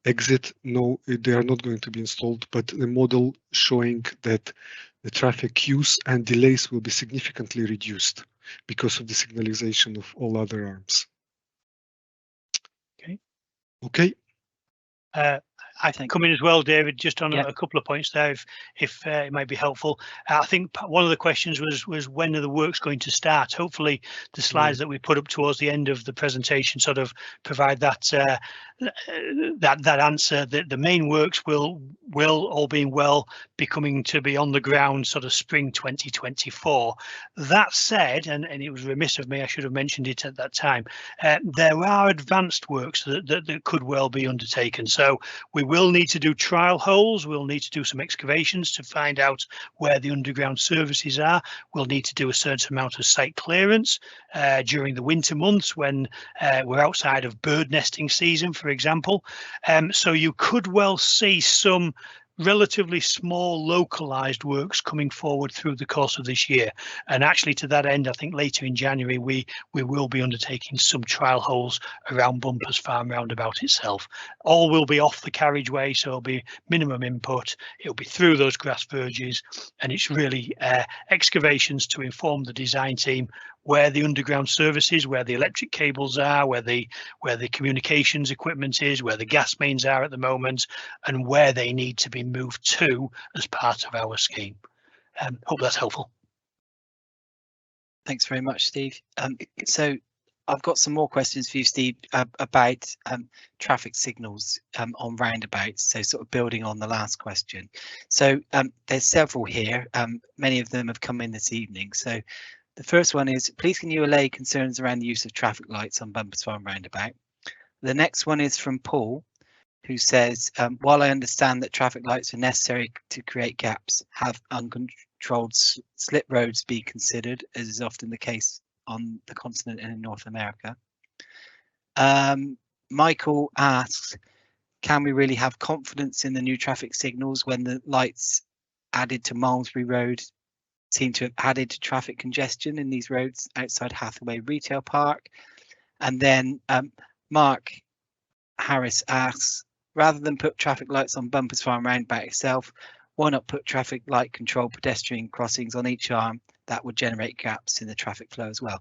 exit. No, they are not going to be installed, but the model showing that the traffic queues and delays will be significantly reduced because of the signalization of all other arms. Okay. Okay. I think come in as well, David, just on Yeah. a couple of points there, if it might be helpful. I think one of the questions was when are the works going to start? Hopefully, the slides that we put up towards the end of the presentation sort of provide that that answer. The main works will all being well be coming to be on the ground sort of spring 2024. That said, and it was remiss of me, I should have mentioned it at that time. There are advanced works that could well be undertaken. So we will need to do trial holes. We'll need to do some excavations to find out where the underground services are. We'll need to do a certain amount of site clearance during the winter months when we're outside of bird nesting season, for example. So you could well see some relatively small localized works coming forward through the course of this year. And actually to that end, I think later in January, we will be undertaking some trial holes around Bumpers Farm roundabout itself. All will be off the carriageway, so it'll be minimum input. It'll be through those grass verges, and it's really excavations to inform the design team where the underground services, where the electric cables are, where the communications equipment is, where the gas mains are at the moment, and where they need to be moved to as part of our scheme. Hope that's helpful. Thanks very much, Steve. So I've got some more questions for you, Steve, about traffic signals on roundabouts. So sort of building on the last question. So there's several here. Many of them have come in this evening. So the first one is, please can you allay concerns around the use of traffic lights on Bumpers Farm roundabout? The next one is from Paul, who says, while I understand that traffic lights are necessary to create gaps, have uncontrolled slip roads be considered, as is often the case on the continent and in North America? Michael asks, can we really have confidence in the new traffic signals when the lights added to Malmesbury Road seem to have added to traffic congestion in these roads outside Hathaway Retail Park? And then Mark Harris asks, rather than put traffic lights on Bumpers Farm roundabout itself, why not put traffic light controlled pedestrian crossings on each arm? That would generate gaps in the traffic flow as well.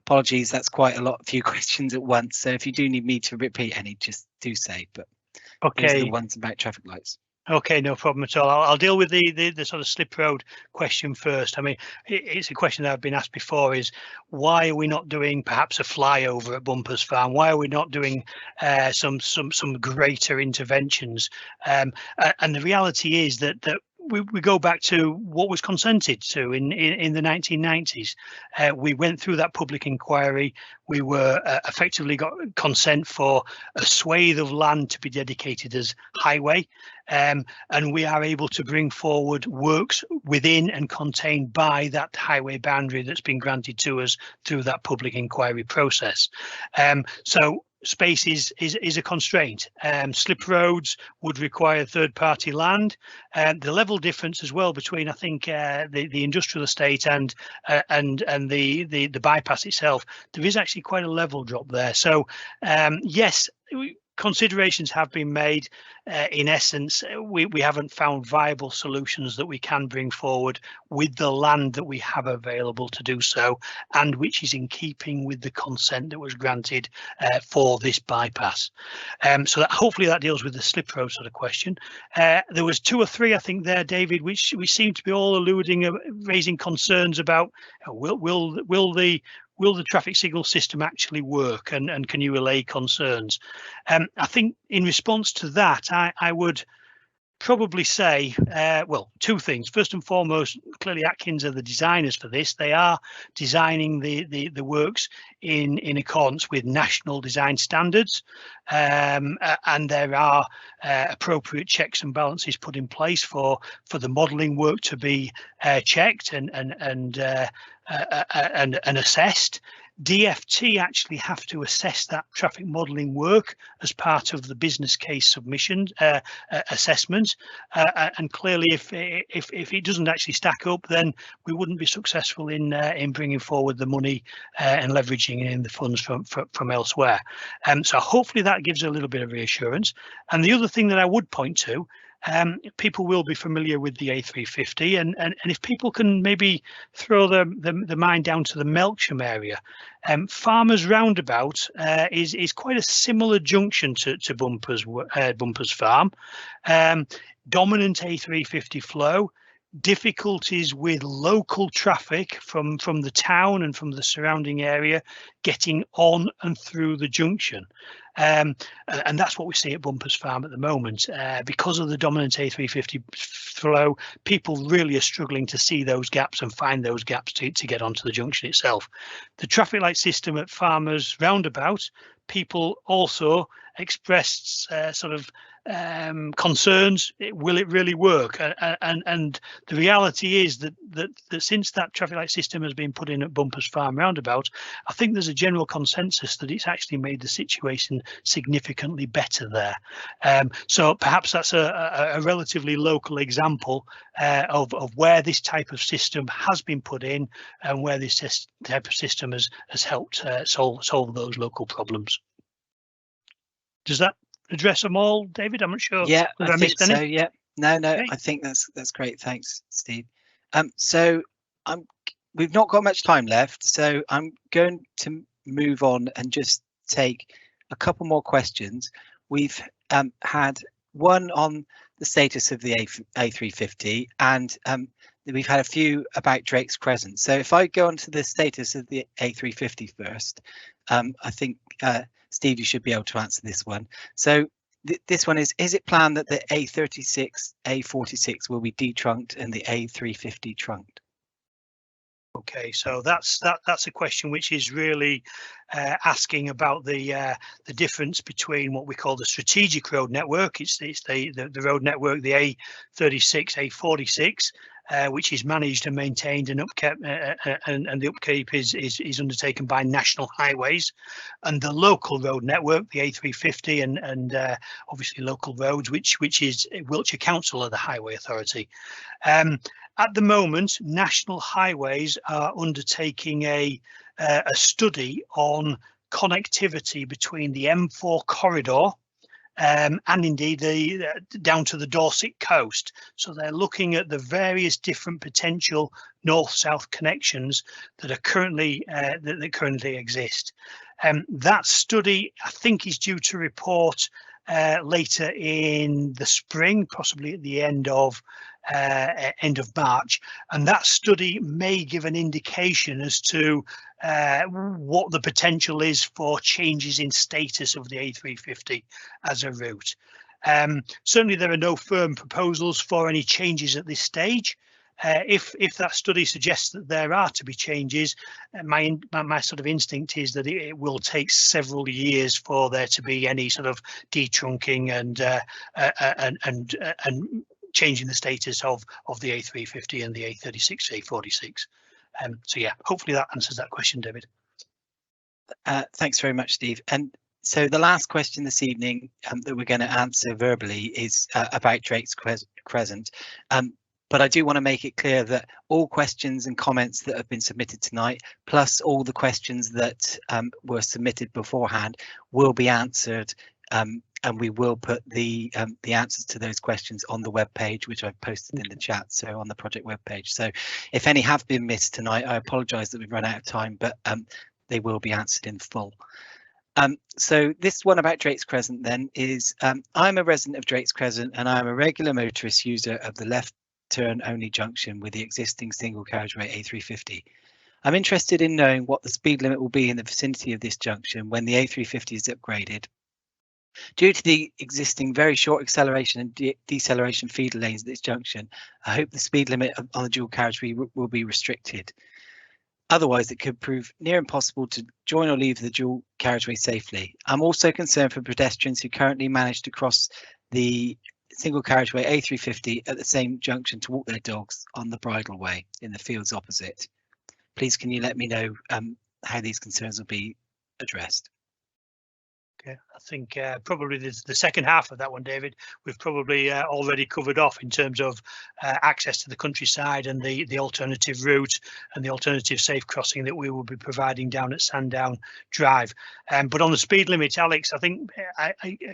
Apologies, that's quite a few questions at once. So if you do need me to repeat any, just do say, but okay, those are the ones about traffic lights. Okay, no problem at all. I'll deal with the sort of slip road question first. I mean, it's a question that I've been asked before, is why are we not doing perhaps a flyover at Bumpers Farm? Why are we not doing some greater interventions? And the reality is that we go back to what was consented to in the 1990s. We went through that public inquiry. We were effectively got consent for a swathe of land to be dedicated as highway. And we are able to bring forward works within and contained by that highway boundary that's been granted to us through that public inquiry process. So space is a constraint. Slip roads would require third-party land. The level difference as well between, I think, the industrial estate and the bypass itself, there is actually quite a level drop there. So yes, considerations have been made. In essence, we haven't found viable solutions that we can bring forward with the land that we have available to do so, and which is in keeping with the consent that was granted for this bypass. So that hopefully that deals with the slip road sort of question. There was 2 or 3, I think, there, David, which we seem to be all alluding, raising concerns about. Will the traffic signal system actually work, and can you allay concerns? I think in response to that, I would probably say, well, 2 things. First and foremost, clearly Atkins are the designers for this. They are designing the works in accordance with national design standards, and there are appropriate checks and balances put in place for the modelling work to be checked and assessed. DFT actually have to assess that traffic modelling work as part of the business case submission assessment, and clearly if it doesn't actually stack up, then we wouldn't be successful in bringing forward the money and leveraging in the funds from elsewhere. So hopefully that gives a little bit of reassurance. And the other thing that I would point to, people will be familiar with the A350, and if people can maybe throw the mind down to the Melksham area, Farmers Roundabout is quite a similar junction to Bumpers Farm. Dominant A350 flow, difficulties with local traffic from the town and from the surrounding area getting on and through the junction. And that's what we see at Bumpers Farm at the moment. Because of the dominant A350 flow, people really are struggling to see those gaps and find those gaps to get onto the junction itself. The traffic light system at Farmers Roundabout, people also expressed concerns. Will it really work? And the reality is that since that traffic light system has been put in at Bumpers Farm Roundabout, I think there's a general consensus that it's actually made the situation significantly better there. So perhaps that's a relatively local example of where this type of system has been put in and where this type of system has helped solve those local problems. Does that address them all, David? I'm not sure. Yeah, I think so. Yeah, no, Okay. I think that's great. Thanks, Steve. So we've not got much time left, so I'm going to move on and just take a couple more questions. We've had one on the status of the A350, and we've had a few about Drake's Crescent. So if I go on to the status of the A350 first, I think Steve, you should be able to answer this one. So this one is it planned that the A36, A46 will be detrunked and the A350 trunked? Okay, so that's a question which is really asking about the difference between what we call the strategic road network. It's the road network, the A36, A46. Which is managed and maintained and upkept, and the upkeep is undertaken by National Highways, and the local road network, the A350, and obviously local roads, which is Wiltshire Council or the Highway Authority. At the moment, National Highways are undertaking a study on connectivity between the M4 corridor and indeed down to the Dorset coast. So they're looking at the various different potential north-south connections that currently exist. That study, I think, is due to report later in the spring, possibly at the end of March, and that study may give an indication as to what the potential is for changes in status of the A350 as a route. Certainly there are no firm proposals for any changes at this stage. If that study suggests that there are to be changes, my sort of instinct is that it will take several years for there to be any sort of detrunking and changing the status of the A350 and the A36, A46. So yeah, hopefully that answers that question, David. Thanks very much, Steve. And so the last question this evening that we're going to answer verbally is about Drake's Crescent. But I do want to make it clear that all questions and comments that have been submitted tonight, plus all the questions that were submitted beforehand, will be answered, and we will put the answers to those questions on the web page, which I've posted in the chat, so on the project web page. So if any have been missed tonight, I apologise that we've run out of time, but they will be answered in full. So this one about Drake's Crescent then is, I'm a resident of Drake's Crescent and I'm a regular motorist user of the left turn only junction with the existing single carriageway A350. I'm interested in knowing what the speed limit will be in the vicinity of this junction when the A350 is upgraded. Due to the existing very short acceleration and deceleration feeder lanes at this junction, I hope the speed limit on the dual carriageway will be restricted. Otherwise, it could prove near impossible to join or leave the dual carriageway safely. I'm also concerned for pedestrians who currently manage to cross the single carriageway A350 at the same junction to walk their dogs on the bridleway in the fields opposite. Please, can you let me know how these concerns will be addressed. Okay, I think probably the second half of that one, David, we've probably already covered off in terms of access to the countryside and the alternative route and the alternative safe crossing that we will be providing down at Sandown Drive. But on the speed limit, Alex, I think,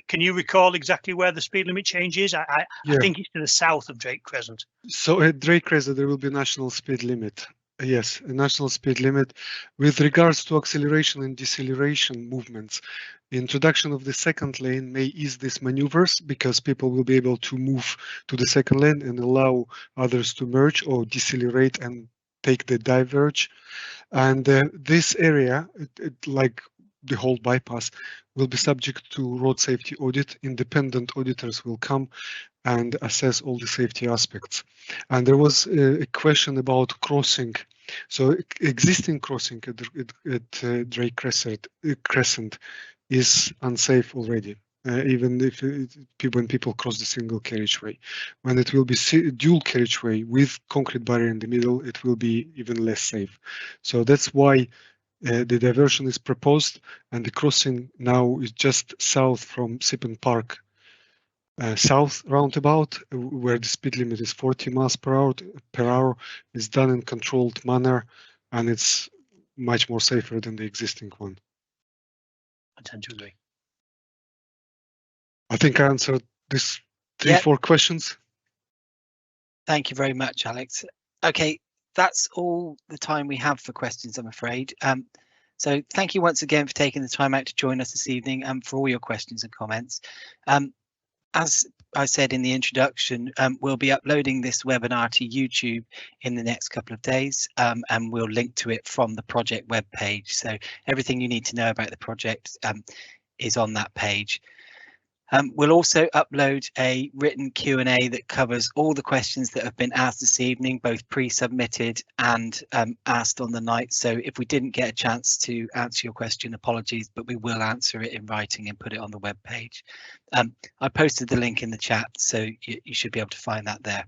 can you recall exactly where the speed limit change is? I think it's to the south of Drake Crescent. So at Drake Crescent, there will be national speed limit. Yes, a national speed limit. With regards to acceleration and deceleration movements, the introduction of the second lane may ease these maneuvers because people will be able to move to the second lane and allow others to merge or decelerate and take the diverge. And this area, like the whole bypass, will be subject to road safety audit. Independent auditors will come and assess all the safety aspects. And there was a question about crossing. So existing crossing at Drake Crescent is unsafe already, even if when people cross the single carriageway. When it will be dual carriageway with concrete barrier in the middle, it will be even less safe. So that's why the diversion is proposed, and the crossing now is just south from Sippen Park south roundabout, where the speed limit is 40 miles per hour, is done in controlled manner, and it's much more safer than the existing one. I tend to agree. I think I answered this 4 questions. Thank you very much, Alex. Okay, that's all the time we have for questions, I'm afraid. So thank you once again for taking the time out to join us this evening and for all your questions and comments. As I said in the introduction, we'll be uploading this webinar to YouTube in the next couple of days, and we'll link to it from the project webpage. So everything you need to know about the project is on that page. We'll also upload a written Q&A that covers all the questions that have been asked this evening, both pre-submitted and asked on the night. So if we didn't get a chance to answer your question, apologies, but we will answer it in writing and put it on the web page. I posted the link in the chat, so you should be able to find that there.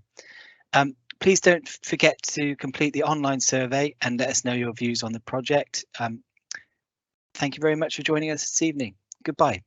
Please don't forget to complete the online survey and let us know your views on the project. Thank you very much for joining us this evening. Goodbye.